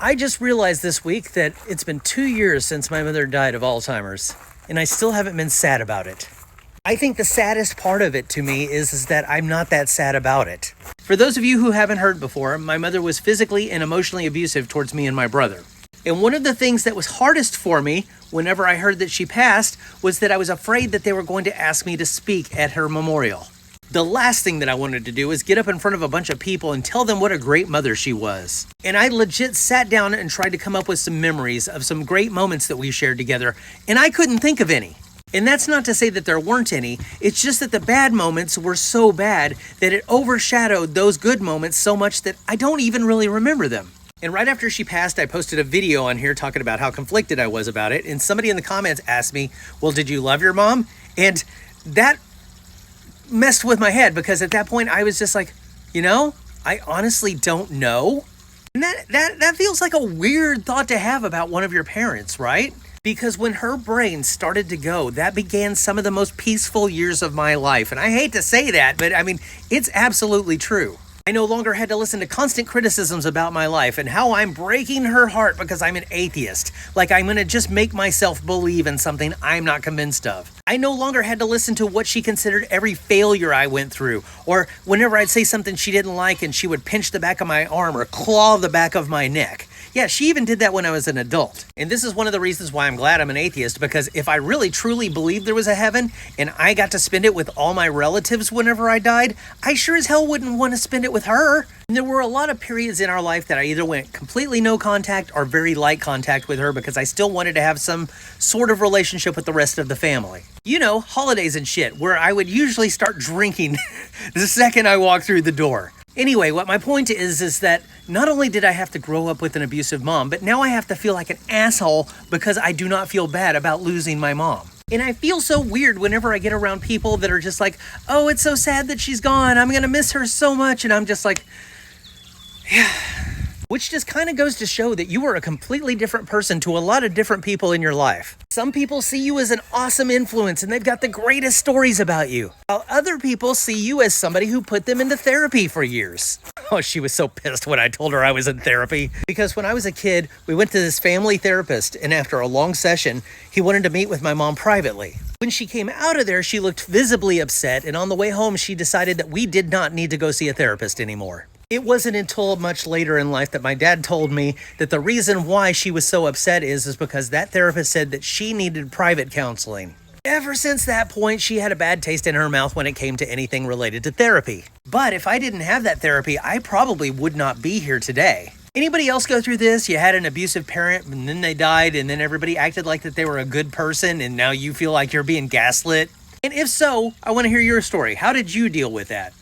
I just realized this week that it's been 2 years since my mother died of Alzheimer's, and I still haven't been sad about it. I think the saddest part of it to me is that I'm not that sad about it. For those of you who haven't heard before, my mother was physically and emotionally abusive towards me and my brother. And one of the things that was hardest for me whenever I heard that she passed was that I was afraid that they were going to ask me to speak at her memorial. The last thing that I wanted to do was get up in front of a bunch of people and tell them what a great mother she was. And I legit sat down and tried to come up with some memories of some great moments that we shared together, and I couldn't think of any. And that's not to say that there weren't any, it's just that the bad moments were so bad that it overshadowed those good moments so much that I don't even really remember them. And right after she passed, I posted a video on here talking about how conflicted I was about it, and somebody in the comments asked me, well, did you love your mom? And that messed with my head, because at that point I was just like, I honestly don't know. And that feels like a weird thought to have about one of your parents, right? Because when her brain started to go, that began some of the most peaceful years of my life. And I hate to say that, but I mean, it's absolutely true. I no longer had to listen to constant criticisms about my life and how I'm breaking her heart because I'm an atheist. Like I'm gonna just make myself believe in something I'm not convinced of. I no longer had to listen to what she considered every failure I went through, or whenever I'd say something she didn't like and she would pinch the back of my arm or claw the back of my neck. Yeah, she even did that when I was an adult. And this is one of the reasons why I'm glad I'm an atheist, because if I really truly believed there was a heaven and I got to spend it with all my relatives whenever I died, I sure as hell wouldn't want to spend it with her. And there were a lot of periods in our life that I either went completely no contact or very light contact with her because I still wanted to have some sort of relationship with the rest of the family. Holidays and shit, where I would usually start drinking the second I walked through the door. Anyway, what my point is that not only did I have to grow up with an abusive mom, but now I have to feel like an asshole because I do not feel bad about losing my mom. And I feel so weird whenever I get around people that are just like, oh, it's so sad that she's gone. I'm going to miss her so much. And I'm just like, yeah. Which just kind of goes to show that you are a completely different person to a lot of different people in your life. Some people see you as an awesome influence and they've got the greatest stories about you, while other people see you as somebody who put them into therapy for years. Oh, she was so pissed when I told her I was in therapy. Because when I was a kid, we went to this family therapist, and after a long session, he wanted to meet with my mom privately. When she came out of there, she looked visibly upset, and on the way home, she decided that we did not need to go see a therapist anymore. It wasn't until much later in life that my dad told me that the reason why she was so upset is because that therapist said that she needed private counseling. Ever since that point, she had a bad taste in her mouth when it came to anything related to therapy. But if I didn't have that therapy, I probably would not be here today. Anybody else go through this? You had an abusive parent and then they died and then everybody acted like that they were a good person and now you feel like you're being gaslit? And if so, I want to hear your story. How did you deal with that?